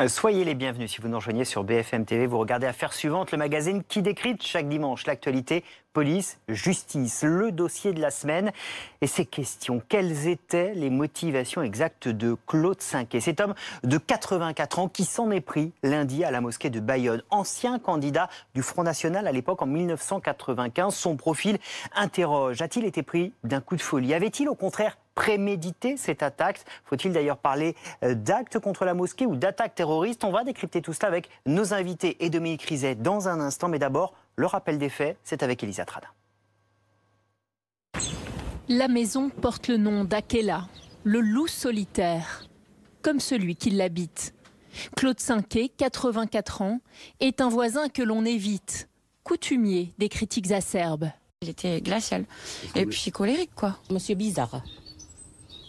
Soyez les bienvenus si vous nous rejoignez sur BFM TV. Vous regardez Affaires suivantes, le magazine qui décrypte chaque dimanche l'actualité, police, justice, le dossier de la semaine. Et ces questions, quelles étaient les motivations exactes de Claude Cinquet, cet homme de 84 ans qui s'en est pris lundi à la mosquée de Bayonne, ancien candidat du Front National à l'époque en 1995. Son profil interroge. A-t-il été pris d'un coup de folie? Avait-il au contraire préméditer cette attaque? Faut-il d'ailleurs parler d'actes contre la mosquée ou d'attaques terroristes? On va décrypter tout cela avec nos invités et Dominique Rizet dans un instant. Mais d'abord, le rappel des faits, c'est avec Elisa Trada. La maison porte le nom d'Akela, le loup solitaire, comme celui qui l'habite. Claude Cinquet, 84 ans, est un voisin que l'on évite, coutumier des critiques acerbes. Il était glacial et puis colérique, quoi. Monsieur bizarre,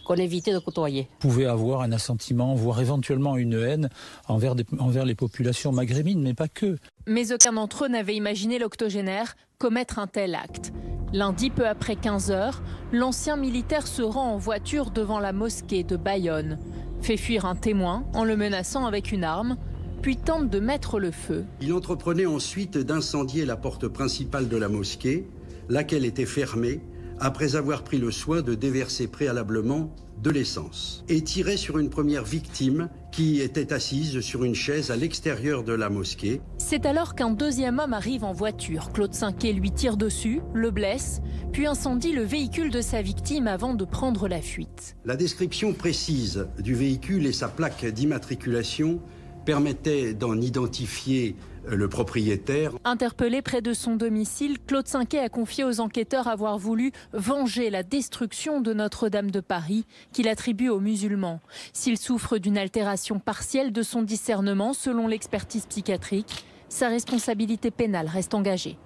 qu'on évitait de côtoyer. Pouvait avoir un assentiment, voire éventuellement une haine envers les populations maghrébines, mais pas que. Mais aucun d'entre eux n'avait imaginé l'octogénaire commettre un tel acte. Lundi, peu après 15 heures, l'ancien militaire se rend en voiture devant la mosquée de Bayonne, fait fuir un témoin en le menaçant avec une arme, puis tente de mettre le feu. Il entreprenait ensuite d'incendier la porte principale de la mosquée, laquelle était fermée, après avoir pris le soin de déverser préalablement de l'essence, et tirait sur une première victime qui était assise sur une chaise à l'extérieur de la mosquée. C'est alors qu'un deuxième homme arrive en voiture. Claude Cinquet lui tire dessus, le blesse, puis incendie le véhicule de sa victime avant de prendre la fuite. La description précise du véhicule et sa plaque d'immatriculation permettait d'en identifier le propriétaire. Interpellé près de son domicile, Claude Cinquet a confié aux enquêteurs avoir voulu venger la destruction de Notre-Dame de Paris qu'il attribue aux musulmans. S'il souffre d'une altération partielle de son discernement, selon l'expertise psychiatrique, sa responsabilité pénale reste engagée.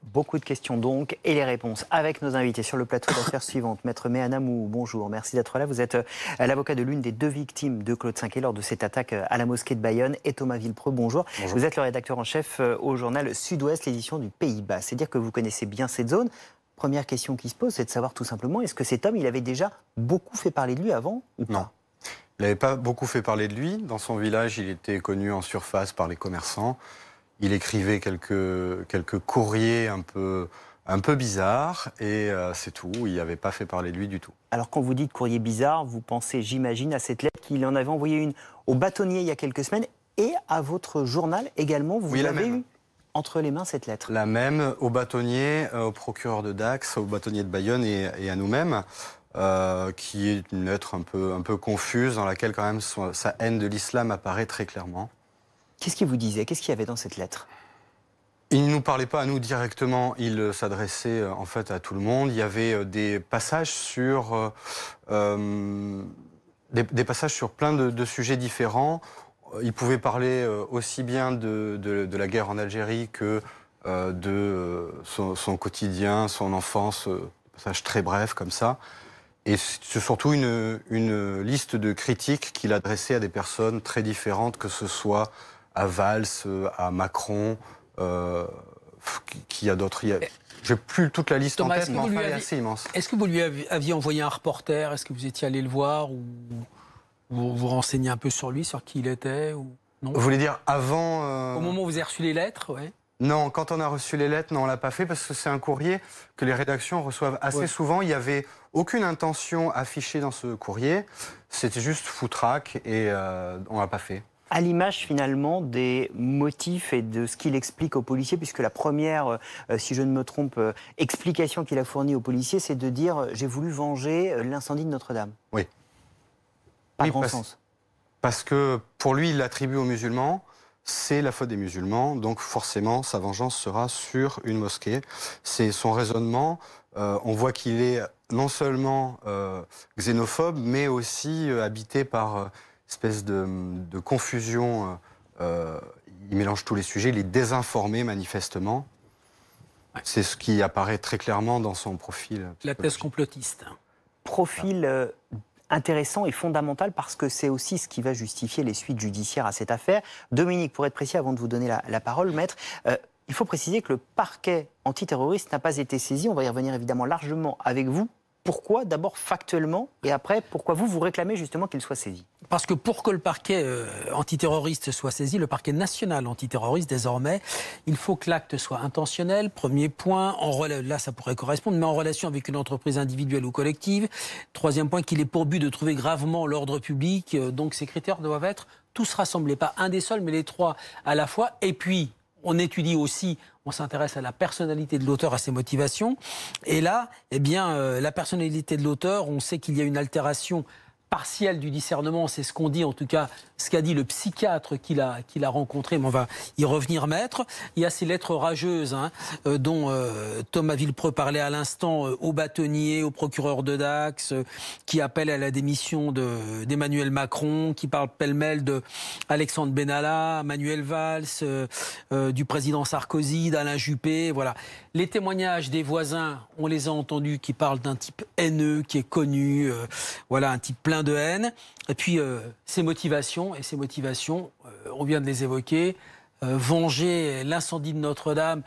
Beaucoup de questions donc et les réponses avec nos invités sur le plateau d'affaires suivantes. Maître Méanamou, bonjour, merci d'être là. Vous êtes l'avocat de l'une des deux victimes de Claude Cinquet lors de cette attaque à la mosquée de Bayonne. Et Thomas Villepreux, bonjour. Bonjour. Vous êtes le rédacteur en chef au journal Sud-Ouest, l'édition du Pays-Bas. C'est dire que vous connaissez bien cette zone. Première question qui se pose, c'est de savoir tout simplement, est-ce que cet homme, il avait déjà beaucoup fait parler de lui avant ou pas? Non. Il n'avait pas beaucoup fait parler de lui. Dans son village, il était connu en surface par les commerçants. Il écrivait quelques courriers un peu bizarres et c'est tout. Il n'avait pas fait parler de lui du tout. Alors quand vous dites courrier bizarre, vous pensez, j'imagine, à cette lettre qu'il en avait envoyé une au bâtonnier il y a quelques semaines et à votre journal également. Vous avez eu entre les mains cette lettre? La même, au bâtonnier, au procureur de Dax, au bâtonnier de Bayonne et à nous-mêmes, qui est une lettre un peu confuse dans laquelle quand même sa haine de l'islam apparaît très clairement. Qu'est-ce qu'il vous disait? Qu'est-ce qu'il y avait dans cette lettre? Il ne nous parlait pas à nous directement, il s'adressait en fait à tout le monde. Il y avait des passages sur, des passages sur plein de sujets différents. Il pouvait parler aussi bien de la guerre en Algérie que de son quotidien, son enfance, des passages très brefs comme ça. Et c'est surtout une liste de critiques qu'il adressait à des personnes très différentes, que ce soit à Valls, à Macron, qui y a d'autres. J'ai plus toute la liste Thomas, en tête, mais enfin, elle est assez immense. Est-ce que vous lui aviez envoyé un reporter? Est-ce que vous étiez allé le voir ou vous renseignez un peu sur lui, sur qui il était ou... Non. Vous voulez dire avant... Au moment où vous avez reçu les lettres, ouais. Non, quand on a reçu les lettres, non, on ne l'a pas fait parce que c'est un courrier que les rédactions reçoivent assez souvent. Il n'y avait aucune intention affichée dans ce courrier. C'était juste foutraque et on ne l'a pas fait. À l'image finalement des motifs et de ce qu'il explique aux policiers, puisque la première, si je ne me trompe, explication qu'il a fournie aux policiers, c'est de dire « j'ai voulu venger l'incendie de Notre-Dame ». Oui. Pas grand sens. Parce que pour lui, il l'attribue aux musulmans, c'est la faute des musulmans, donc forcément sa vengeance sera sur une mosquée. C'est son raisonnement. On voit qu'il est non seulement xénophobe, mais aussi habité par... espèce de confusion, il mélange tous les sujets, il est désinformé manifestement. Ouais. C'est ce qui apparaît très clairement dans son profil. La thèse complotiste. Profil intéressant et fondamental parce que c'est aussi ce qui va justifier les suites judiciaires à cette affaire. Dominique, pour être précis, avant de vous donner la parole, maître, il faut préciser que le parquet antiterroriste n'a pas été saisi, on va y revenir évidemment largement avec vous, Pourquoi d'abord factuellement et après pourquoi vous réclamez justement qu'il soit saisi? Parce que pour que le parquet antiterroriste soit saisi, le parquet national antiterroriste désormais, il faut que l'acte soit intentionnel, premier point, là ça pourrait correspondre, mais en relation avec une entreprise individuelle ou collective. Troisième point, qu'il ait pour but de trouver gravement l'ordre public, donc ces critères doivent être tous rassemblés, pas un des seuls, mais les trois à la fois. Et puis, on étudie aussi, on s'intéresse à la personnalité de l'auteur, à ses motivations. Et là, eh bien, la personnalité de l'auteur, on sait qu'il y a une altération partielle du discernement, c'est ce qu'on dit, en tout cas, ce qu'a dit le psychiatre qu'il a rencontré, mais on va y revenir, maître. Il y a ces lettres rageuses dont Thomas Villepreux parlait à l'instant au bâtonnier, au procureur de Dax, qui appelle à la démission d'Emmanuel Macron, qui parle pêle-mêle d'Alexandre Benalla, Manuel Valls, du président Sarkozy, d'Alain Juppé, voilà. Les témoignages des voisins, on les a entendus, qui parlent d'un type haineux, qui est connu, voilà, un type plein de haine. Et puis, ses motivations, on vient de les évoquer, venger l'incendie de Notre-Dame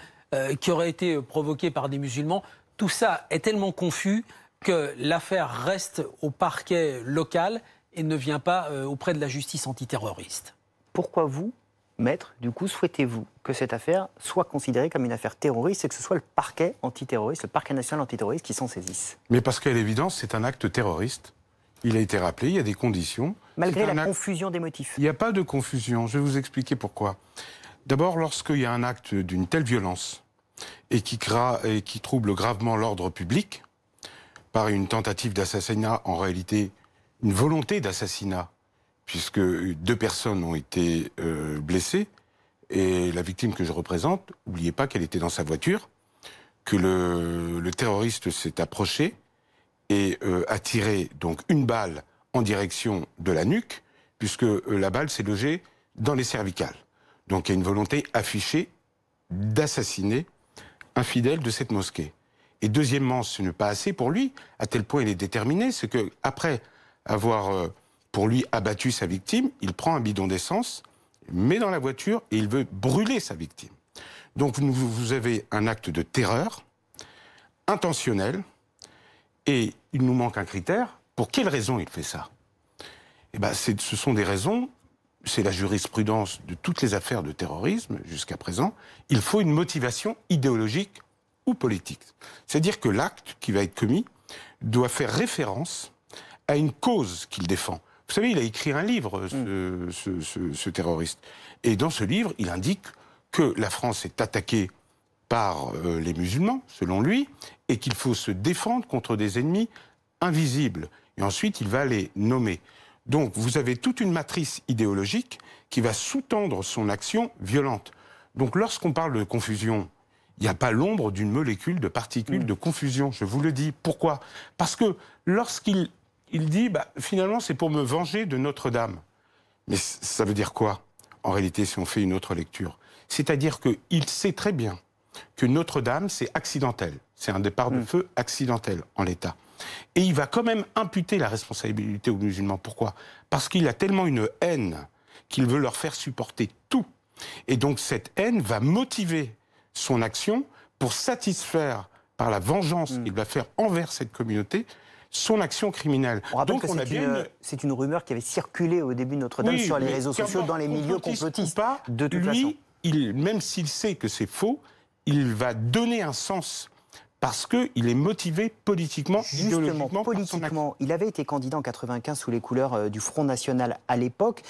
qui aurait été provoqué par des musulmans. Tout ça est tellement confus que l'affaire reste au parquet local et ne vient pas auprès de la justice antiterroriste. Pourquoi vous, maître, du coup, souhaitez-vous que cette affaire soit considérée comme une affaire terroriste et que ce soit le parquet antiterroriste, le parquet national antiterroriste qui s'en saisisse? Mais parce qu'à l'évidence, c'est un acte terroriste. Il a été rappelé, il y a des conditions. Malgré la confusion des motifs. Il n'y a pas de confusion, je vais vous expliquer pourquoi. D'abord, lorsqu'il y a un acte d'une telle violence et qui trouble gravement l'ordre public, par une tentative d'assassinat, en réalité une volonté d'assassinat, puisque 2 personnes ont été blessées, et la victime que je représente, n'oubliez pas qu'elle était dans sa voiture, que le terroriste s'est approché et a tiré donc une balle en direction de la nuque, puisque la balle s'est logée dans les cervicales. Donc il y a une volonté affichée d'assassiner un fidèle de cette mosquée. Et deuxièmement, ce n'est pas assez pour lui, à tel point il est déterminé, c'est qu'après avoir, pour lui, abattu sa victime, il prend un bidon d'essence, met dans la voiture et il veut brûler sa victime. Donc vous avez un acte de terreur, intentionnel, et il nous manque un critère. Pour quelle raison il fait ça? Eh ben, ce sont des raisons, c'est la jurisprudence de toutes les affaires de terrorisme jusqu'à présent, il faut une motivation idéologique ou politique. C'est-à-dire que l'acte qui va être commis doit faire référence à une cause qu'il défend. Vous savez, il a écrit un livre, ce terroriste. Et dans ce livre, il indique que la France est attaquée par les musulmans, selon lui, et qu'il faut se défendre contre des ennemis invisibles. Et ensuite, il va les nommer. Donc, vous avez toute une matrice idéologique qui va sous-tendre son action violente. Donc, lorsqu'on parle de confusion, il n'y a pas l'ombre d'une molécule de particules de confusion, je vous le dis. Pourquoi? Parce que lorsqu'il dit, finalement, c'est pour me venger de Notre-Dame. Mais ça veut dire quoi, en réalité, si on fait une autre lecture? C'est-à-dire qu'il sait très bien que Notre-Dame, c'est accidentel. C'est un départ de feu accidentel, en l'état. Et il va quand même imputer la responsabilité aux musulmans. Pourquoi? Parce qu'il a tellement une haine qu'il veut leur faire supporter tout. Et donc cette haine va motiver son action pour satisfaire, par la vengeance qu'il va faire envers cette communauté, son action criminelle. On rappelle que c'est une rumeur qui avait circulé au début de Notre-Dame sur les réseaux sociaux, dans les milieux complotistes. De toute façon. Même s'il sait que c'est faux, il va donner un sens parce qu'il est motivé politiquement, idéologiquement. Politiquement, il avait été candidat en 95 sous les couleurs du Front National à l'époque.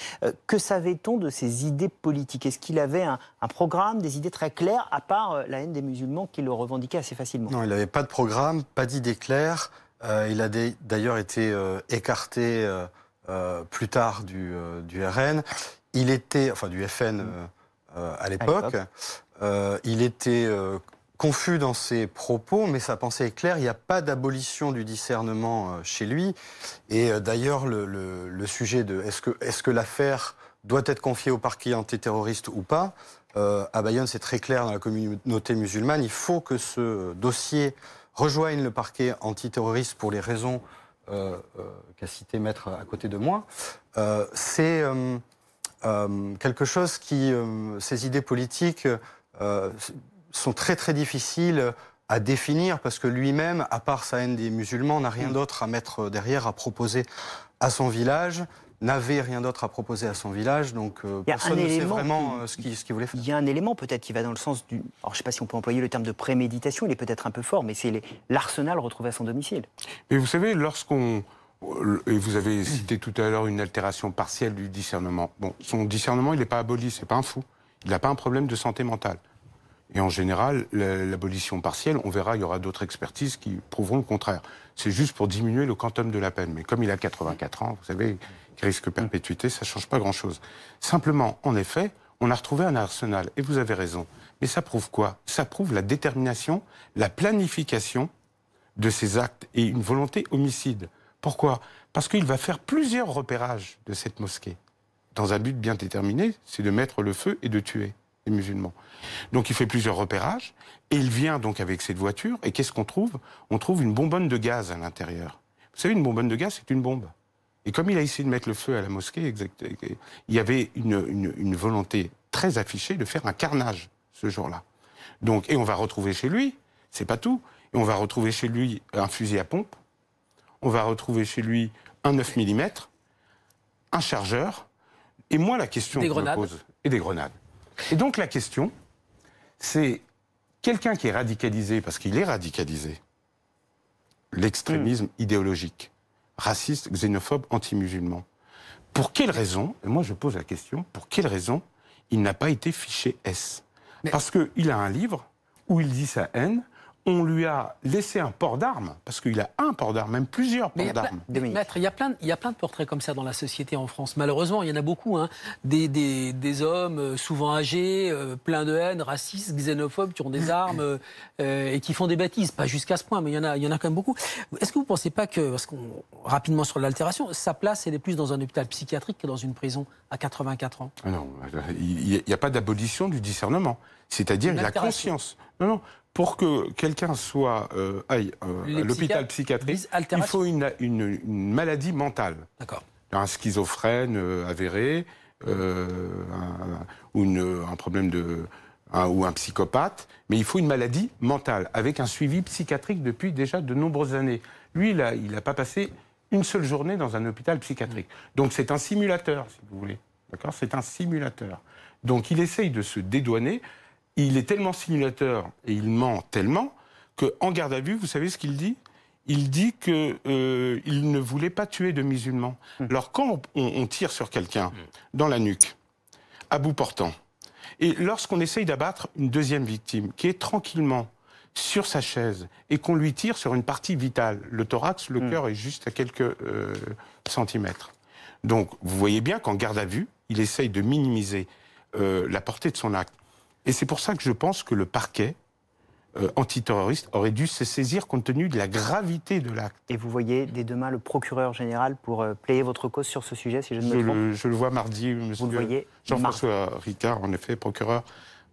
Que savait-on de ses idées politiques? Est-ce qu'il avait un programme, des idées très claires, à part la haine des musulmans qu'il le revendiquait assez facilement? Non, il n'avait pas de programme, pas d'idées claires. Il a d'ailleurs été écarté plus tard du RN. Il était, enfin du FN à l'époque. Il était confus dans ses propos, mais sa pensée est claire. Il n'y a pas d'abolition du discernement chez lui. Et d'ailleurs, le sujet de est-ce que l'affaire doit être confiée au parquet antiterroriste ou pas, à Bayonne, c'est très clair dans la communauté musulmane. Il faut que ce dossier rejoigne le parquet antiterroriste pour les raisons qu'a cité Maître à côté de moi. C'est quelque chose qui, ces idées politiques, sont très très difficiles à définir, parce que lui-même, à part sa haine des musulmans, n'a rien d'autre à mettre derrière, à proposer à son village, n'avait rien d'autre à proposer à son village, donc personne ne sait vraiment ce qu'il voulait faire. Il y a un élément peut-être qui va dans le sens du... Alors je ne sais pas si on peut employer le terme de préméditation, il est peut-être un peu fort, mais c'est l'arsenal retrouvé à son domicile. Mais vous savez, lorsqu'on... Et vous avez cité tout à l'heure une altération partielle du discernement. Bon, son discernement, il n'est pas aboli, c'est pas un fou. Il n'a pas un problème de santé mentale. Et en général, l'abolition partielle, on verra, il y aura d'autres expertises qui prouveront le contraire. C'est juste pour diminuer le quantum de la peine. Mais comme il a 84 ans, vous savez, il risque perpétuité, ça ne change pas grand-chose. Simplement, en effet, on a retrouvé un arsenal. Et vous avez raison. Mais ça prouve quoi? Ça prouve la détermination, la planification de ces actes et une volonté homicide. Pourquoi? Parce qu'il va faire plusieurs repérages de cette mosquée. Dans un but bien déterminé, c'est de mettre le feu et de tuer les musulmans. Donc il fait plusieurs repérages, et il vient donc avec cette voiture, et qu'est-ce qu'on trouve? On trouve une bonbonne de gaz à l'intérieur. Vous savez, une bonbonne de gaz, c'est une bombe. Et comme il a essayé de mettre le feu à la mosquée, il y avait une volonté très affichée de faire un carnage ce jour-là. Donc, et on va retrouver chez lui, c'est pas tout, et on va retrouver chez lui un fusil à pompe, on va retrouver chez lui un 9 mm, un chargeur, et moi la question que je me pose... Et des grenades. Et donc la question, c'est quelqu'un qui est radicalisé, parce qu'il est radicalisé, l'extrémisme idéologique, raciste, xénophobe, anti-musulman. Pour quelle raison, et moi je pose la question, pour quelle raison il n'a pas été fiché S? Parce qu'il a un livre où il dit sa haine, on lui a laissé un port d'armes, parce qu'il a un port d'armes, même plusieurs ports d'armes. Maître, il y a plein de portraits comme ça dans la société en France. Malheureusement, il y en a beaucoup. Hein. Des hommes souvent âgés, pleins de haine, racistes, xénophobes, qui ont des armes et qui font des bêtises. Pas jusqu'à ce point, mais il y en a quand même beaucoup. Est-ce que vous ne pensez pas que, parce qu'on rapidement sur l'altération, sa place, elle est plus dans un hôpital psychiatrique que dans une prison à 84 ans? Non, il n'y a pas d'abolition du discernement. C'est-à-dire, il a conscience. Non. Pour que quelqu'un soit à l'hôpital psychiatrique, il faut une maladie mentale. D'accord. Un schizophrène avéré, ou un problème ou un psychopathe, mais il faut une maladie mentale, avec un suivi psychiatrique depuis déjà de nombreuses années. Lui, il n'a pas passé une seule journée dans un hôpital psychiatrique. Donc c'est un simulateur, si vous voulez. D'accord ? C'est un simulateur. Donc il essaye de se dédouaner. Il est tellement simulateur et il ment tellement qu'en garde à vue, vous savez ce qu'il dit? Il dit qu'il ne voulait pas tuer de musulmans. Alors quand on tire sur quelqu'un dans la nuque, à bout portant, et lorsqu'on essaye d'abattre une deuxième victime qui est tranquillement sur sa chaise et qu'on lui tire sur une partie vitale, le thorax, le cœur est juste à quelques centimètres. Donc vous voyez bien qu'en garde à vue, il essaye de minimiser la portée de son acte. Et c'est pour ça que je pense que le parquet antiterroriste aurait dû se saisir compte tenu de la gravité de l'acte. Et vous voyez dès demain le procureur général pour plaider votre cause sur ce sujet, si je ne me trompe? Je le vois mardi, monsieur Jean-François Ricard, en effet, procureur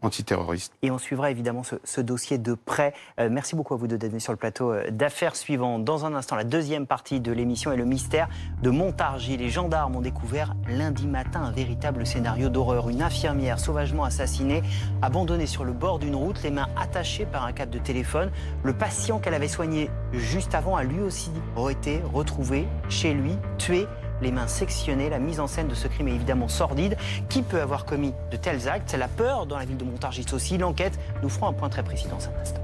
antiterroriste. Et on suivra évidemment ce dossier de près. Merci beaucoup à vous deux d'être venus sur le plateau d'affaires suivantes. Dans un instant, la deuxième partie de l'émission est le mystère de Montargis. Les gendarmes ont découvert lundi matin un véritable scénario d'horreur. Une infirmière sauvagement assassinée, abandonnée sur le bord d'une route, les mains attachées par un câble de téléphone. Le patient qu'elle avait soigné juste avant a lui aussi été retrouvé chez lui, tué, les mains sectionnées. La mise en scène de ce crime est évidemment sordide. Qui peut avoir commis de tels actes? C'est la peur dans la ville de Montargis aussi. L'enquête, nous ferons un point très précis dans un instant.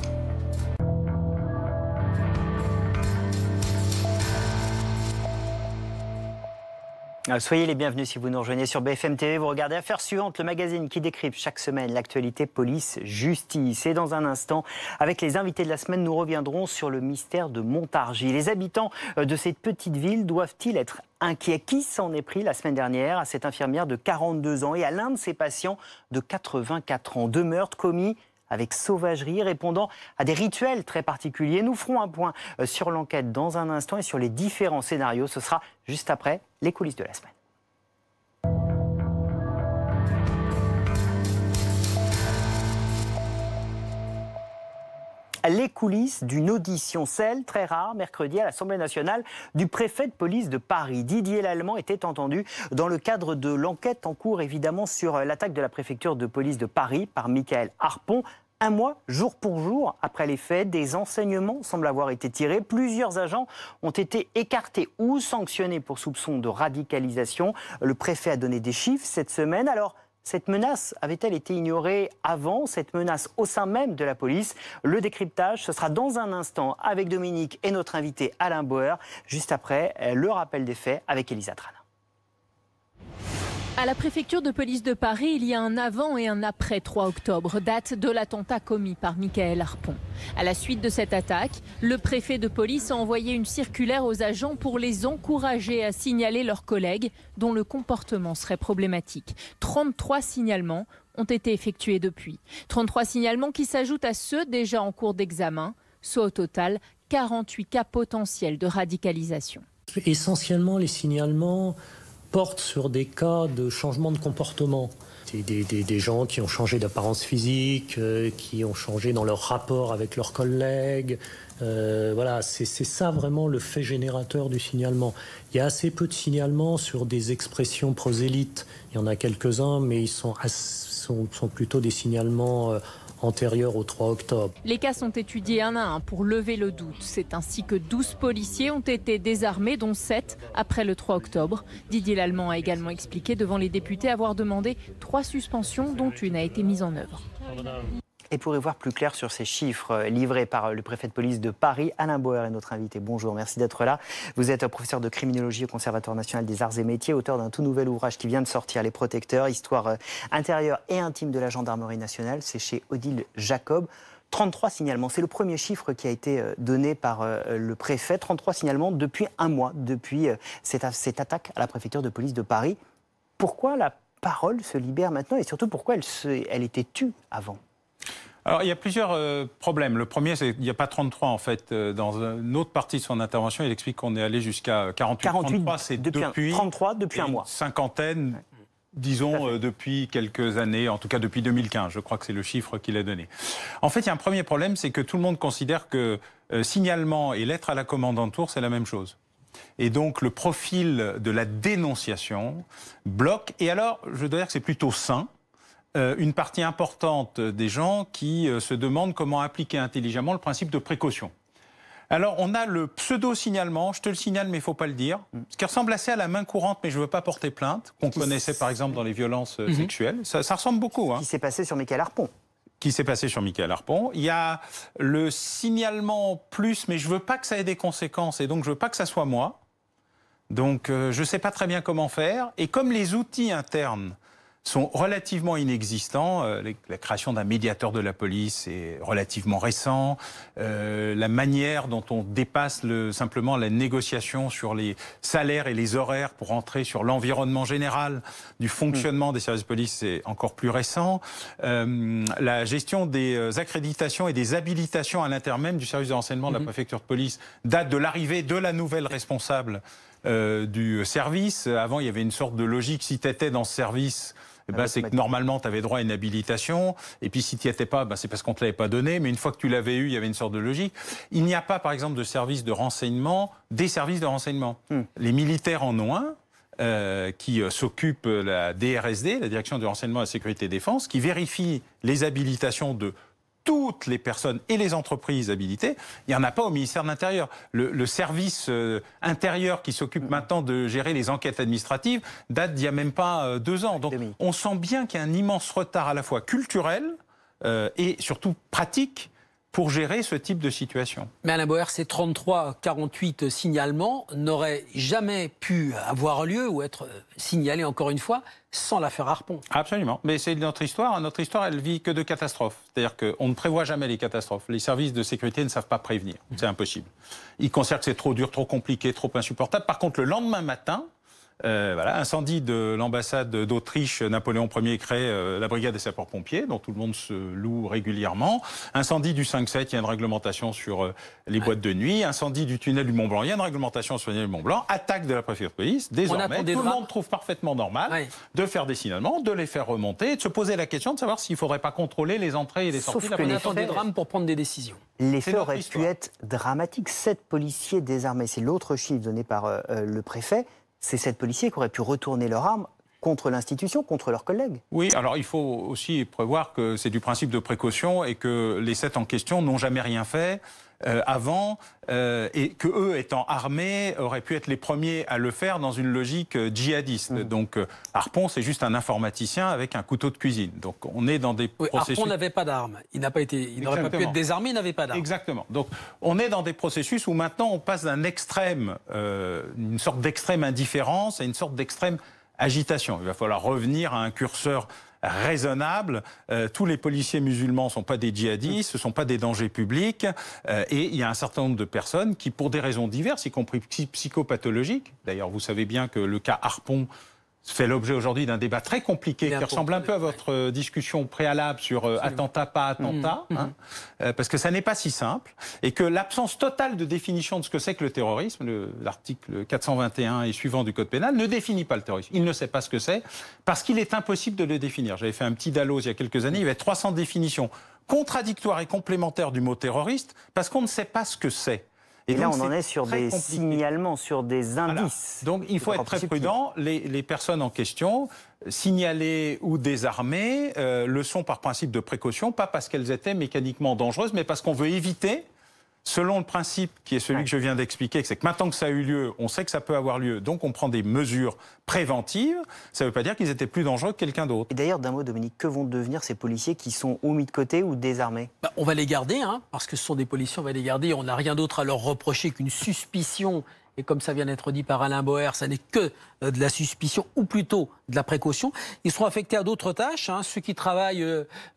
Soyez les bienvenus si vous nous rejoignez sur BFM TV. Vous regardez Affaires suivantes, le magazine qui décrypte chaque semaine l'actualité police-justice. Et dans un instant, avec les invités de la semaine, nous reviendrons sur le mystère de Montargis. Les habitants de cette petite ville doivent-ils être inquiets? Qui s'en est pris la semaine dernière à cette infirmière de 42 ans et à l'un de ses patients de 84 ans? Deux meurtres commis avec sauvagerie, répondant à des rituels très particuliers. Nous ferons un point sur l'enquête dans un instant et sur les différents scénarios. Ce sera juste après les coulisses de la semaine. Les coulisses d'une audition, celle très rare, mercredi à l'Assemblée nationale, du préfet de police de Paris. Didier Lallemand était entendu dans le cadre de l'enquête en cours, évidemment, sur l'attaque de la préfecture de police de Paris par Michael Harpon. Un mois, jour pour jour, après les faits, des enseignements semblent avoir été tirés. Plusieurs agents ont été écartés ou sanctionnés pour soupçon de radicalisation. Le préfet a donné des chiffres cette semaine. Alors, cette menace avait-elle été ignorée avant, cette menace au sein même de la police? Le décryptage, ce sera dans un instant avec Dominique et notre invité Alain Bauer, juste après le rappel des faits avec Elisa Trana. À la préfecture de police de Paris, il y a un avant et un après 3 octobre, date de l'attentat commis par Mickaël Harpon. À la suite de cette attaque, le préfet de police a envoyé une circulaire aux agents pour les encourager à signaler leurs collègues dont le comportement serait problématique. 33 signalements ont été effectués depuis. 33 signalements qui s'ajoutent à ceux déjà en cours d'examen, soit au total 48 cas potentiels de radicalisation. Essentiellement, les signalements portent sur des cas de changement de comportement. C'est des gens qui ont changé d'apparence physique, qui ont changé dans leur rapport avec leurs collègues. Voilà, c'est ça vraiment le fait générateur du signalement. Il y a assez peu de signalements sur des expressions prosélytes. Il y en a quelques-uns, mais ils sont plutôt des signalements antérieurs au 3 octobre. Les cas sont étudiés un à un pour lever le doute. C'est ainsi que 12 policiers ont été désarmés, dont 7 après le 3 octobre. Didier Lallemand a également expliqué devant les députés avoir demandé 3 suspensions, dont une a été mise en œuvre. Et pour y voir plus clair sur ces chiffres livrés par le préfet de police de Paris, Alain Bauer est notre invité. Bonjour, merci d'être là. Vous êtes professeur de criminologie au Conservatoire national des arts et métiers, auteur d'un tout nouvel ouvrage qui vient de sortir, Les Protecteurs, histoire intérieure et intime de la gendarmerie nationale. C'est chez Odile Jacob. 33 signalements, c'est le premier chiffre qui a été donné par le préfet. 33 signalements depuis un mois, depuis cette attaque à la préfecture de police de Paris. Pourquoi la parole se libère maintenant et surtout pourquoi elle était tue avant ? Alors, il y a plusieurs problèmes. Le premier, c'est qu'il n'y a pas 33, en fait. Dans une autre partie de son intervention, il explique qu'on est allé jusqu'à 48. 33, c'est depuis 33, depuis un mois. Cinquantaine, disons, depuis quelques années, en tout cas depuis 2015. Je crois que c'est le chiffre qu'il a donné. En fait, il y a un premier problème, c'est que tout le monde considère que signalement et lettre à la commandanture, c'est la même chose. Et donc, le profil de la dénonciation bloque. Et alors, je dois dire que c'est plutôt sain. Une partie importante des gens qui se demandent comment appliquer intelligemment le principe de précaution. Alors, on a le pseudo-signalement, je te le signale, mais il ne faut pas le dire, ce qui ressemble assez à la main courante, mais je ne veux pas porter plainte, qu'on connaissait par exemple dans les violences sexuelles. Ça ressemble beaucoup. Qui s'est passé sur Mickaël Harpon. Qui s'est passé sur Mickaël Harpon. Il y a le signalement plus, mais je ne veux pas que ça ait des conséquences, et donc je ne veux pas que ça soit moi. Donc, je ne sais pas très bien comment faire. Et comme les outils internes sont relativement inexistants. La création d'un médiateur de la police est relativement récent. La manière dont on dépasse simplement la négociation sur les salaires et les horaires pour entrer sur l'environnement général du fonctionnement des services de police est encore plus récent. La gestion des accréditations et des habilitations à l'intérieur même du service de renseignement de la préfecture de police date de l'arrivée de la nouvelle responsable du service. Avant, il y avait une sorte de logique. Si tu étais dans ce service, c'est que normalement, tu avais droit à une habilitation. Et puis, si tu n'y étais pas, c'est parce qu'on ne te l'avait pas donné. Mais une fois que tu l'avais eu, il y avait une sorte de logique. Il n'y a pas, par exemple, de service de renseignement, des services de renseignement. Les militaires en ont un qui s'occupe la DRSD, la Direction du renseignement à la sécurité et défense, qui vérifie les habilitations de toutes les personnes et les entreprises habilitées. Il n'y en a pas au ministère de l'Intérieur. Le service intérieur qui s'occupe maintenant de gérer les enquêtes administratives date d'il n'y a même pas 2 ans. Donc on sent bien qu'il y a un immense retard à la fois culturel et surtout pratique pour gérer ce type de situation. Mais Alain Bauer, ces 33-48 signalements n'auraient jamais pu avoir lieu ou être signalés, encore une fois, sans l'affaire Harpon. Absolument. Mais c'est notre histoire. Notre histoire, elle vit que de catastrophes. C'est-à-dire qu'on ne prévoit jamais les catastrophes. Les services de sécurité ne savent pas prévenir. C'est impossible. Ils considèrent que c'est trop dur, trop compliqué, trop insupportable. Par contre, le lendemain matin, incendie de l'ambassade d'Autriche, Napoléon Ier crée la brigade des sapeurs-pompiers, dont tout le monde se loue régulièrement. Incendie du 5-7, il y a une réglementation sur les boîtes de nuit. Incendie du tunnel du Mont-Blanc, il y a une réglementation sur le tunnel du Mont-Blanc. Attaque de la préfecture de police. Désormais, tout le monde trouve parfaitement normal de faire des signalements, de les faire remonter, et de se poser la question de savoir s'il ne faudrait pas controler les entrées et les sorties. Sauf qu'on attend des drames pour prendre des décisions. Les faits auraient pu être dramatiques. 7 policiers désarmés, c'est l'autre chiffre donné par le préfet. C'est 7 policiers qui auraient pu retourner leur arme contre l'institution, contre leurs collègues. Oui, alors il faut aussi prévoir que c'est du principe de précaution et que les 7 en question n'ont jamais rien fait avant et que eux, étant armés, auraient pu être les premiers à le faire dans une logique djihadiste. Donc Harpon, c'est juste un informaticien avec un couteau de cuisine. Donc on est dans des processus... Harpon n'avait pas d'armes. Il n'aurait pas pu être désarmé, il n'avait pas d'armes. Exactement. Donc on est dans des processus où maintenant on passe d'un extrême, une sorte d'extrême indifférence à une sorte d'extrême agitation. Il va falloir revenir à un curseur raisonnable. Tous les policiers musulmans ne sont pas des djihadistes, ce ne sont pas des dangers publics. Et il y a un certain nombre de personnes qui, pour des raisons diverses, y compris psychopathologiques, d'ailleurs vous savez bien que le cas Harpon fait l'objet aujourd'hui d'un débat très compliqué qui ressemble un peu à votre discussion préalable sur attentat, pas attentat, parce que ça n'est pas si simple, et que l'absence totale de définition de ce que c'est que le terrorisme, l'article 421 et suivant du Code pénal, ne définit pas le terrorisme. Il ne sait pas ce que c'est, parce qu'il est impossible de le définir. J'avais fait un petit Dalloz il y a quelques années, il y avait 300 définitions contradictoires et complémentaires du mot terroriste, parce qu'on ne sait pas ce que c'est. Et là, on en est sur des signalements, sur des indices. Voilà. Donc, il faut être très prudent. Les personnes en question, signalées ou désarmées, le sont par principe de précaution, pas parce qu'elles étaient mécaniquement dangereuses, mais parce qu'on veut éviter, selon le principe qui est celui que je viens d'expliquer, c'est que maintenant que ça a eu lieu, on sait que ça peut avoir lieu, donc on prend des mesures préventives. Ça ne veut pas dire qu'ils étaient plus dangereux que quelqu'un d'autre. Et d'ailleurs, d'un mot, Dominique, que vont devenir ces policiers qui sont ou mis de côté ou désarmés? On va les garder, parce que ce sont des policiers, on va les garder. On n'a rien d'autre à leur reprocher qu'une suspicion. Et comme ça vient d'être dit par Alain Boer, ça n'est que de la suspicion, ou plutôt de la précaution. Ils seront affectés à d'autres tâches, ceux qui travaillent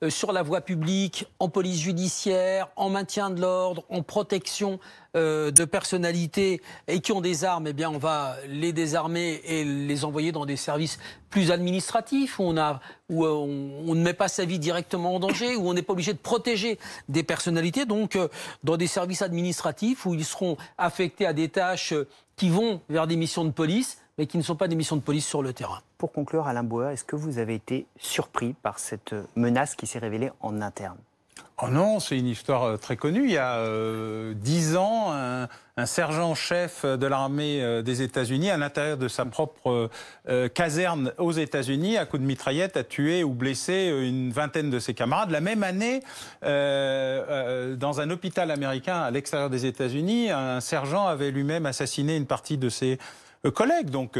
sur la voie publique, en police judiciaire, en maintien de l'ordre, en protection de personnalités et qui ont des armes, eh bien on va les désarmer et les envoyer dans des services plus administratifs où on ne met pas sa vie directement en danger, où on n'est pas obligé de protéger des personnalités, donc dans des services administratifs où ils seront affectés à des tâches qui vont vers des missions de police, mais qui ne sont pas des missions de police sur le terrain. Pour conclure, Alain Boer, est-ce que vous avez été surpris par cette menace qui s'est révélée en interne? Oh non, c'est une histoire très connue. Il y a 10 ans, un sergent-chef de l'armée des États-Unis, à l'intérieur de sa propre caserne aux États-Unis, à coup de mitraillette, a tué ou blessé une vingtaine de ses camarades. La même année, dans un hôpital américain à l'extérieur des États-Unis, un sergent avait lui-même assassiné une partie de ses collègues. Donc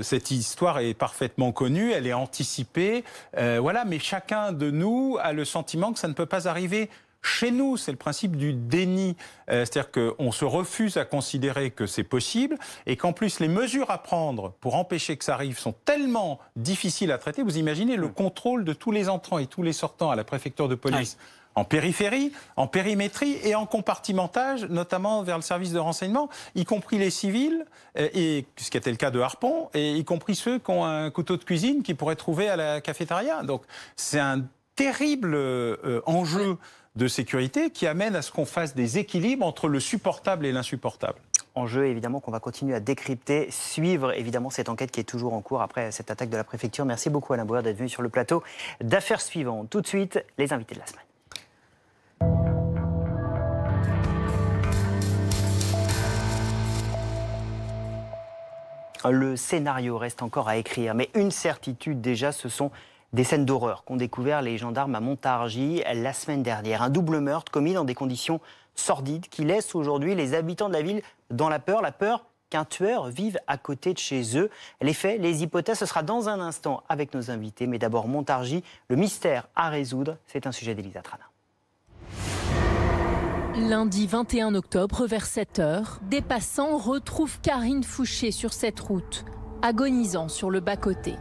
cette histoire est parfaitement connue, elle est anticipée, voilà. Mais chacun de nous a le sentiment que ça ne peut pas arriver chez nous. C'est le principe du déni, c'est-à-dire qu'on se refuse à considérer que c'est possible et qu'en plus les mesures à prendre pour empêcher que ça arrive sont tellement difficiles à traiter. Vous imaginez le contrôle de tous les entrants et tous les sortants à la préfecture de police. Oui. En périphérie, en périmétrie et en compartimentage, notamment vers le service de renseignement, y compris les civils, et ce qui était le cas de Harpon, et y compris ceux qui ont un couteau de cuisine qu'ils pourraient trouver à la cafétéria. Donc c'est un terrible enjeu de sécurité qui amène à ce qu'on fasse des équilibres entre le supportable et l'insupportable. Enjeu évidemment qu'on va continuer à décrypter, suivre évidemment cette enquête qui est toujours en cours après cette attaque de la préfecture. Merci beaucoup Alain Boer d'être venu sur le plateau d'Affaires suivantes. Tout de suite, les invités de la semaine. Le scénario reste encore à écrire, mais une certitude déjà, ce sont des scènes d'horreur qu'ont découvert les gendarmes à Montargis la semaine dernière. Un double meurtre commis dans des conditions sordides qui laissent aujourd'hui les habitants de la ville dans la peur qu'un tueur vive à côté de chez eux. Les faits, les hypothèses, ce sera dans un instant avec nos invités. Mais d'abord Montargis, le mystère à résoudre, c'est un sujet d'Elisa Trana. Lundi 21 octobre, vers 7h, des passants retrouvent Karine Fouché sur cette route, agonisant sur le bas-côté.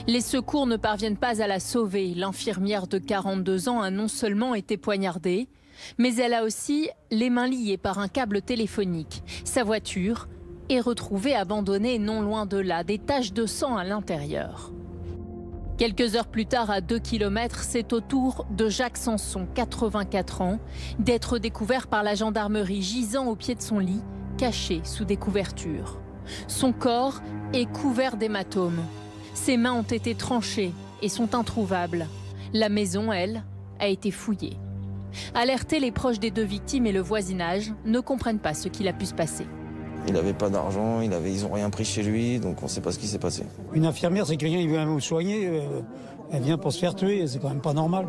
Les secours ne parviennent pas à la sauver. L'infirmière de 42 ans a non seulement été poignardée, mais elle a aussi les mains liées par un câble téléphonique. Sa voiture est retrouvée abandonnée non loin de là, des taches de sang à l'intérieur. Quelques heures plus tard, à 2 km, c'est au tour de Jacques Sanson, 84 ans, d'être découvert par la gendarmerie gisant au pied de son lit, caché sous des couvertures. Son corps est couvert d'hématomes. Ses mains ont été tranchées et sont introuvables. La maison, elle, a été fouillée. Alertés, les proches des deux victimes et le voisinage ne comprennent pas ce qu'il a pu se passer. Il n'avait pas d'argent, ils n'ont rien pris chez lui, donc on ne sait pas ce qui s'est passé. Une infirmière, c'est quelqu'un qui vient vous soigner, elle vient pour se faire tuer, c'est quand même pas normal.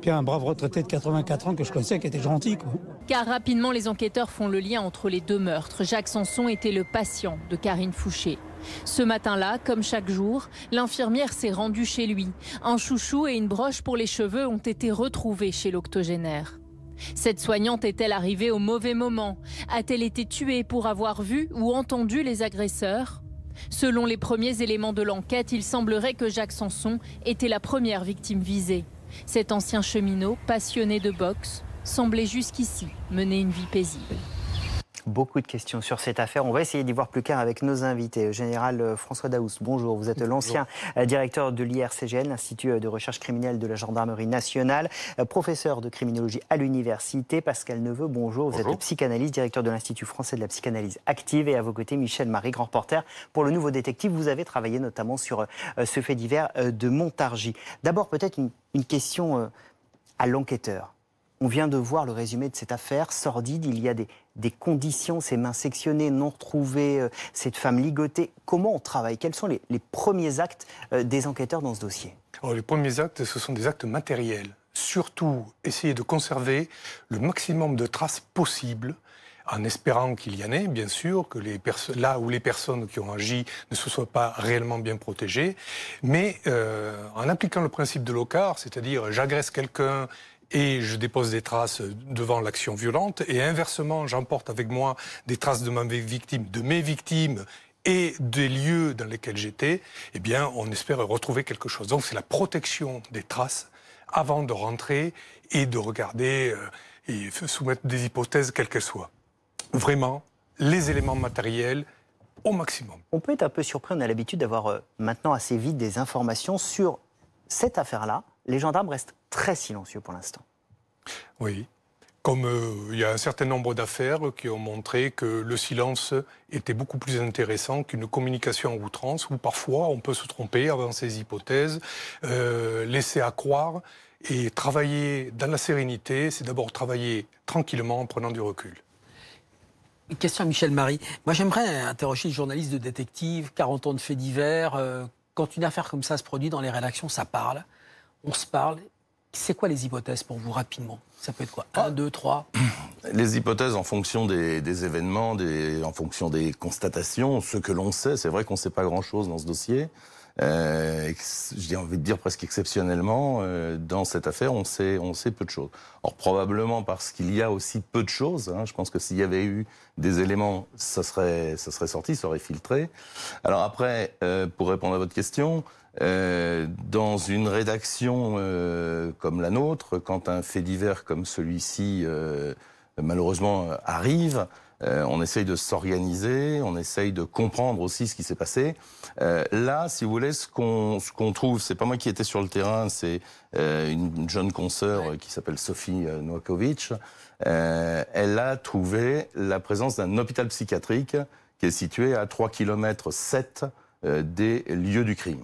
Puis un brave retraité de 84 ans que je connaissais qui était gentil, quoi. Car rapidement, les enquêteurs font le lien entre les deux meurtres. Jacques Sanson était le patient de Karine Fouché. Ce matin-là, comme chaque jour, l'infirmière s'est rendue chez lui. Un chouchou et une broche pour les cheveux ont été retrouvés chez l'octogénaire. Cette soignante est-elle arrivée au mauvais moment? A-t-elle été tuée pour avoir vu ou entendu les agresseurs? Selon les premiers éléments de l'enquête, il semblerait que Jacques Sanson était la première victime visée. Cet ancien cheminot, passionné de boxe, semblait jusqu'ici mener une vie paisible. Beaucoup de questions sur cette affaire. On va essayer d'y voir plus clair avec nos invités. Général François Daoust, bonjour. Vous êtes l'ancien directeur de l'IRCGN, l'Institut de recherche criminelle de la Gendarmerie nationale, professeur de criminologie à l'université. Pascal Neveu, bonjour. Vous êtes le psychanalyste, directeur de l'Institut français de la psychanalyse active. Et à vos côtés, Michel Marie, grand reporter pour Le Nouveau Détective. Vous avez travaillé notamment sur ce fait divers de Montargis. D'abord, peut-être une question à l'enquêteur. On vient de voir le résumé de cette affaire sordide. Il y a des conditions, ces mains sectionnées, non retrouvées, cette femme ligotée. Comment on travaille? Quels sont les premiers actes des enquêteurs dans ce dossier? Alors, les premiers actes, ce sont des actes matériels. Surtout, essayer de conserver le maximum de traces possibles, en espérant qu'il y en ait, bien sûr, que là où les personnes qui ont agi ne se soient pas réellement bien protégées, mais en appliquant le principe de l'OCAR, c'est-à-dire j'agresse quelqu'un et je dépose des traces devant l'action violente, et inversement, j'emporte avec moi des traces de mes victimes et des lieux dans lesquels j'étais, eh bien, on espère retrouver quelque chose. Donc, c'est la protection des traces avant de rentrer et de regarder et soumettre des hypothèses, quelles qu'elles soient. Vraiment, les éléments matériels au maximum. On peut être un peu surpris, on a l'habitude d'avoir maintenant assez vite des informations sur cette affaire-là. Les gendarmes restent très silencieux pour l'instant. Oui, comme il y a un certain nombre d'affaires qui ont montré que le silence était beaucoup plus intéressant qu'une communication à outrance, où parfois on peut se tromper, avancer ses hypothèses, laisser à croire, et travailler dans la sérénité, c'est d'abord travailler tranquillement en prenant du recul. Une question à Michel Marie. Moi, j'aimerais interroger le journaliste de détective, 40 ans de faits divers. Quand une affaire comme ça se produit dans les rédactions, ça parle. On se parle. C'est quoi les hypothèses pour vous, rapidement? Ça peut être quoi? 1, 2, 3? Les hypothèses en fonction des événements, en fonction des constatations, ce que l'on sait. C'est vrai qu'on ne sait pas grand-chose dans ce dossier. J'ai envie de dire presque exceptionnellement, dans cette affaire, on sait peu de choses. Or, probablement parce qu'il y a aussi peu de choses. Hein, je pense que s'il y avait eu des éléments, ça serait sorti, ça aurait filtré. Alors après, pour répondre à votre question, dans une rédaction comme la nôtre, quand un fait divers comme celui-ci, malheureusement, arrive, on essaye de s'organiser, on essaye de comprendre aussi ce qui s'est passé. Là, si vous voulez, ce qu'on trouve, c'est pas moi qui étais sur le terrain, c'est une jeune consoeur qui s'appelle Sophie Novakovic. Elle a trouvé la présence d'un hôpital psychiatrique qui est situé à 3,7 km des lieux du crime.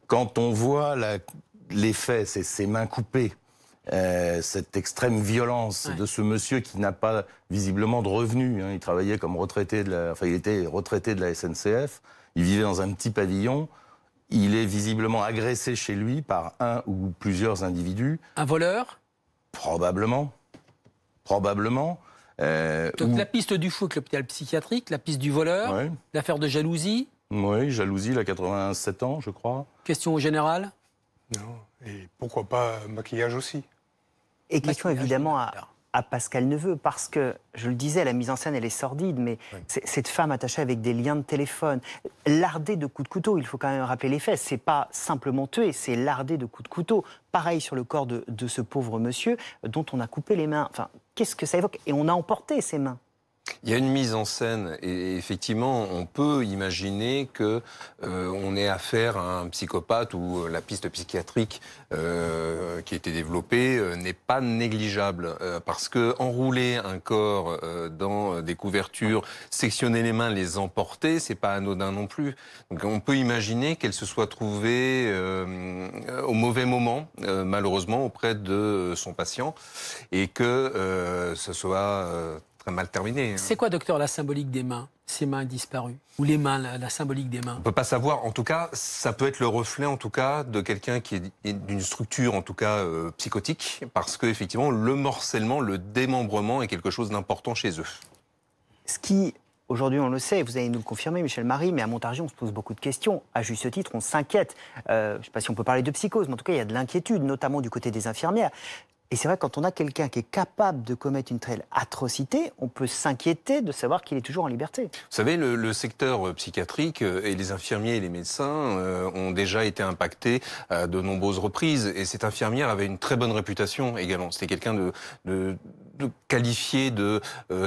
Quand on voit les faits, ces mains coupées, cette extrême violence de ce monsieur qui n'a pas visiblement de revenus. Hein. Il travaillait comme retraité il était retraité de la SNCF. Il vivait dans un petit pavillon. Il est visiblement agressé chez lui par un ou plusieurs individus. Un voleur? Probablement. Donc la piste du fou avec l'hôpital psychiatrique, la piste du voleur, l'affaire de jalousie. Oui, jalousie, il a 87 ans, je crois. Question au général? Non, et pourquoi pas maquillage aussi? Et question évidemment à Pascal Neveu, parce que, je le disais, la mise en scène, elle est sordide, mais cette femme attachée avec des liens de téléphone, lardée de coups de couteau, il faut quand même rappeler les faits, c'est pas simplement tuer, c'est lardée de coups de couteau. Pareil sur le corps de ce pauvre monsieur, dont on a coupé les mains. Enfin, qu'est-ce que ça évoque? Et on a emporté ses mains. Il y a une mise en scène et effectivement, on peut imaginer que on ait affaire à un psychopathe où la piste psychiatrique qui a été développée n'est pas négligeable parce que enrouler un corps dans des couvertures, sectionner les mains, les emporter, c'est pas anodin non plus. Donc on peut imaginer qu'elle se soit trouvée au mauvais moment, malheureusement auprès de son patient, et que ce soit très mal terminé. C'est quoi, docteur, la symbolique des mains? Ces mains disparues? Ou les mains, la symbolique des mains? On ne peut pas savoir. En tout cas, ça peut être le reflet, en tout cas, de quelqu'un qui est d'une structure, en tout cas, psychotique, parce que effectivement, le morcellement, le démembrement est quelque chose d'important chez eux. Ce qui, aujourd'hui, on le sait, vous allez nous le confirmer, Michel Marie, mais à Montargis, on se pose beaucoup de questions. À juste titre, on s'inquiète. Je ne sais pas si on peut parler de psychose, mais en tout cas, il y a de l'inquiétude, notamment du côté des infirmières. Et c'est vrai, quand on a quelqu'un qui est capable de commettre une telle atrocité, on peut s'inquiéter de savoir qu'il est toujours en liberté. Vous savez, le secteur psychiatrique et les infirmiers et les médecins ont déjà été impactés à de nombreuses reprises. Et cette infirmière avait une très bonne réputation également. C'était quelqu'un de qualifié,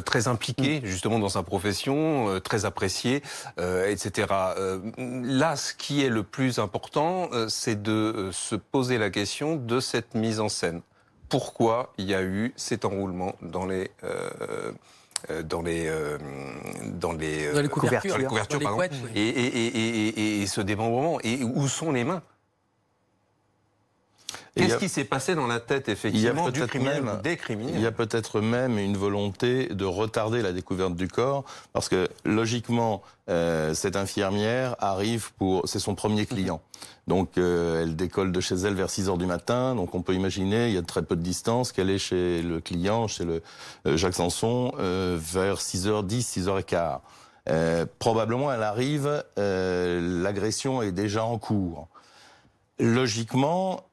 très impliqué justement dans sa profession, très apprécié, etc. Là, ce qui est le plus important, c'est de se poser la question de cette mise en scène. Pourquoi il y a eu cet enroulement dans les couvertures, pardon, couettes, oui. et ce démembrement. Et où sont les mains? Qu'est-ce qui s'est passé dans la tête, effectivement, du criminel ou des criminels? Il y a peut-être même une volonté de retarder la découverte du corps, parce que, logiquement, cette infirmière arrive c'est son premier client. Donc, elle décolle de chez elle vers 6h du matin, donc on peut imaginer, il y a très peu de distance, qu'elle est chez le client, chez le Jacques Sanson, vers 6h10, 6h15. Probablement, elle arrive, l'agression est déjà en cours. Logiquement,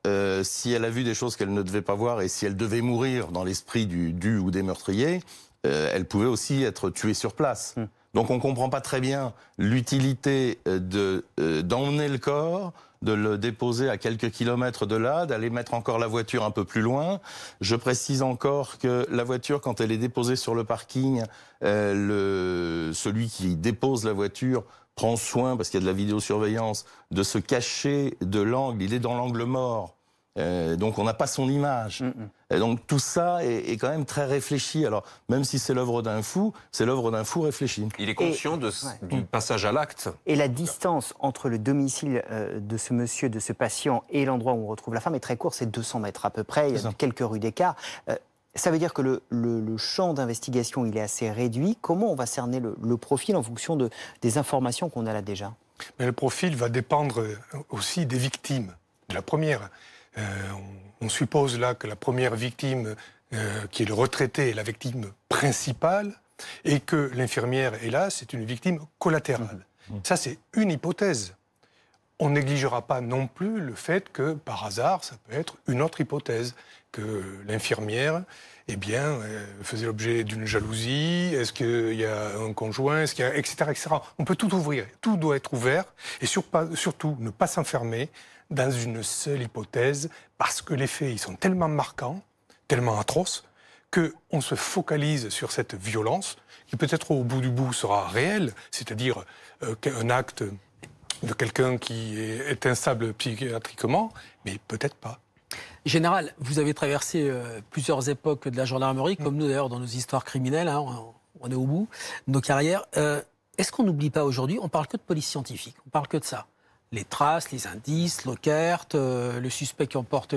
si elle a vu des choses qu'elle ne devait pas voir et si elle devait mourir dans l'esprit du ou des meurtriers, elle pouvait aussi être tuée sur place. Donc on ne comprend pas très bien l'utilité d'emmener le corps, de le déposer à quelques kilomètres de là, d'aller mettre encore la voiture un peu plus loin. Je précise encore que la voiture, quand elle est déposée sur le parking, celui qui dépose la voiture prend soin, parce qu'il y a de la vidéosurveillance, de se cacher de l'angle. Il est dans l'angle mort. Donc on n'a pas son image. Et donc tout ça est quand même très réfléchi. Alors même si c'est l'œuvre d'un fou, c'est l'œuvre d'un fou réfléchi. Il est conscient du passage à l'acte. Et la distance entre le domicile de ce monsieur, de ce patient, et l'endroit où on retrouve la femme est très courte, c'est 200 mètres à peu près. Il y a quelques rues d'écart. Ça veut dire que le champ d'investigation, il est assez réduit. Comment on va cerner le profil en fonction des informations qu'on a là déjà? Mais le profil va dépendre aussi des victimes. De la première, on suppose là que la première victime, qui est le retraité, est la victime principale, et que l'infirmière est là, c'est une victime collatérale. Ça, c'est une hypothèse. On ne négligera pas non plus le fait que, par hasard, ça peut être une autre hypothèse, que l'infirmière, eh bien, faisait l'objet d'une jalousie, est-ce qu'il y a un conjoint, est-ce qu'il y a, etc., etc. On peut tout ouvrir, tout doit être ouvert, et surtout ne pas s'enfermer dans une seule hypothèse, parce que les faits, ils sont tellement marquants, tellement atroces, qu'on se focalise sur cette violence, qui peut-être au bout du bout sera réelle, c'est-à-dire un acte de quelqu'un qui est instable psychiatriquement, mais peut-être pas. Général, vous avez traversé plusieurs époques de la gendarmerie, comme nous d'ailleurs dans nos histoires criminelles, hein, on est au bout de nos carrières. Est-ce qu'on n'oublie pas aujourd'hui, on parle que de police scientifique, on parle que de ça. Les traces, les indices, l'enquête, le suspect qui emporte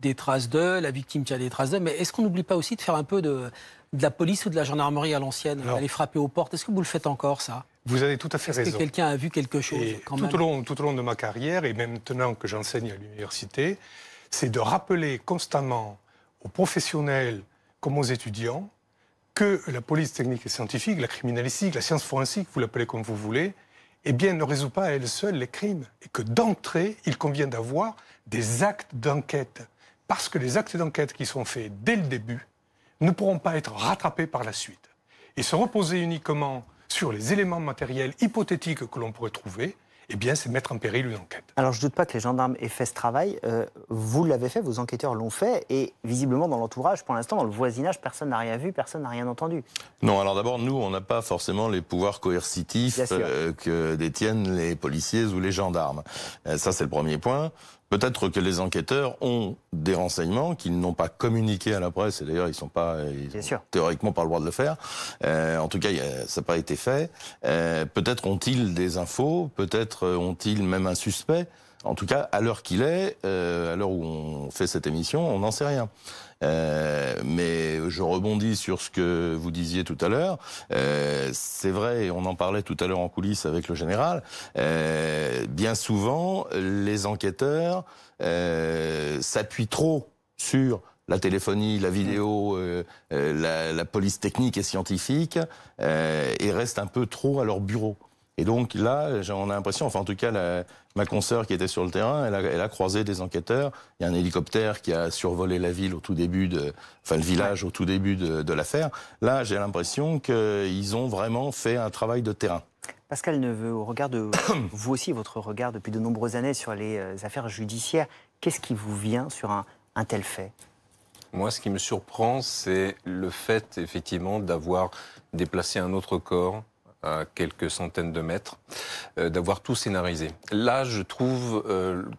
des traces d'eux, la victime qui a des traces d'eux, mais est-ce qu'on n'oublie pas aussi de faire un peu de la police ou de la gendarmerie à l'ancienne, aller frapper aux portes? Est-ce que vous le faites encore, ça? Vous avez tout à fait raison. Est-ce que quelqu'un a vu quelque chose tout au long de ma carrière, et même maintenant que j'enseigne à l'université, c'est de rappeler constamment aux professionnels comme aux étudiants que la police technique et scientifique, la criminalistique, la science forensique, vous l'appelez comme vous voulez, eh bien, ne résout pas à elle seule les crimes. Et que d'entrée, il convient d'avoir des actes d'enquête. Parce que les actes d'enquête qui sont faits dès le début ne pourront pas être rattrapés par la suite. Et se reposer uniquement sur les éléments matériels hypothétiques que l'on pourrait trouver, eh bien, c'est mettre en péril une enquête. Alors, je ne doute pas que les gendarmes aient fait ce travail. Vous l'avez fait, vos enquêteurs l'ont fait, et visiblement, dans l'entourage, pour l'instant, dans le voisinage, personne n'a rien vu, personne n'a rien entendu. Non, alors d'abord, nous, on n'a pas forcément les pouvoirs coercitifs que détiennent les policiers ou les gendarmes. Ça, c'est le premier point. Peut-être que les enquêteurs ont des renseignements qu'ils n'ont pas communiqués à la presse, et d'ailleurs ils n'ont théoriquement pas le droit de le faire. En tout cas, ça n'a pas été fait. Peut-être ont-ils des infos, peut-être ont-ils même un suspect. En tout cas, à l'heure qu'il est, à l'heure où on fait cette émission, on n'en sait rien. Mais je rebondis sur ce que vous disiez tout à l'heure. C'est vrai, et on en parlait tout à l'heure en coulisses avec le général, bien souvent, les enquêteurs s'appuient trop sur la téléphonie, la vidéo, la police technique et scientifique, et restent un peu trop à leur bureau. Et donc là, on a l'impression, enfin en tout cas, ma consoeur qui était sur le terrain, elle a croisé des enquêteurs. Il y a un hélicoptère qui a survolé la ville au tout début le village au tout début de l'affaire. Là, j'ai l'impression qu'ils ont vraiment fait un travail de terrain. Pascal Neveu, au regard de vous aussi, votre regard depuis de nombreuses années sur les affaires judiciaires, qu'est-ce qui vous vient sur un tel fait? Moi, ce qui me surprend, c'est le fait, effectivement, d'avoir déplacé un autre corps à quelques centaines de mètres, d'avoir tout scénarisé. Là, je trouve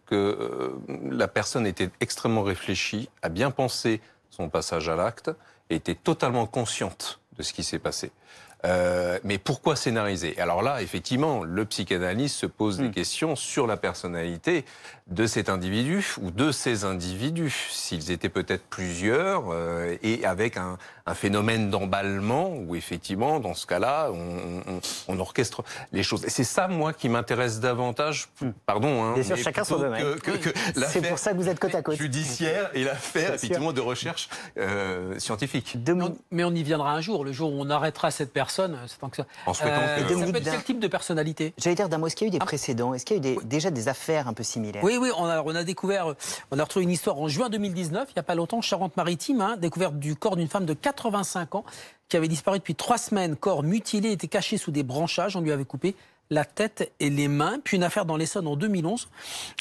que la personne était extrêmement réfléchie, a bien pensé son passage à l'acte, et était totalement consciente de ce qui s'est passé. Mais pourquoi scénariser? Alors là, effectivement, le psychanalyste se pose des questions sur la personnalité de cet individu ou de ces individus. S'ils étaient peut-être plusieurs et avec un phénomène d'emballement où effectivement, dans ce cas-là, on orchestre les choses. Et c'est ça, moi, qui m'intéresse davantage. Pardon. Hein, bien sûr, chacun son domaine. C'est pour ça que vous êtes côte à côte. Judiciaire et l'affaire, effectivement, de recherche scientifique. Mais on y viendra un jour, le jour où on arrêtera cette personne. Tant que ça. En souhaitant que... Ça peut être quel type de personnalité? J'allais dire, Damos, est-ce qu'il y a eu des précédents? Est-ce qu'il y a eu déjà des affaires un peu similaires? Oui, on a découvert, on a retrouvé une histoire en juin 2019, il n'y a pas longtemps, Charente-Maritime, découverte du corps d'une femme de 85 ans qui avait disparu depuis 3 semaines, corps mutilé, était caché sous des branchages, on lui avait coupé la tête et les mains. Puis une affaire dans l'Essonne en 2011,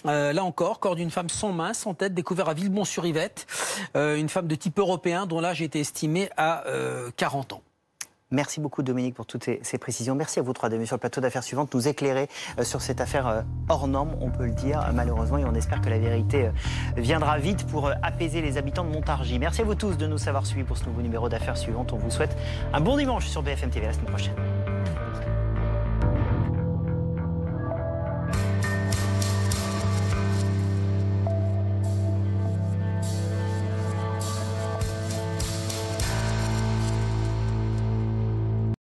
là encore, corps d'une femme sans main, sans tête, découvert à Villebon-sur-Yvette, une femme de type européen dont l'âge était estimé à 40 ans. Merci beaucoup Dominique pour toutes ces précisions. Merci à vous trois d'être venus sur le plateau d'affaires suivantes nous éclairer sur cette affaire hors norme, on peut le dire malheureusement, et on espère que la vérité viendra vite pour apaiser les habitants de Montargis. Merci à vous tous de nous avoir suivis pour ce nouveau numéro d'affaires suivantes. On vous souhaite un bon dimanche sur BFM TV, la semaine prochaine.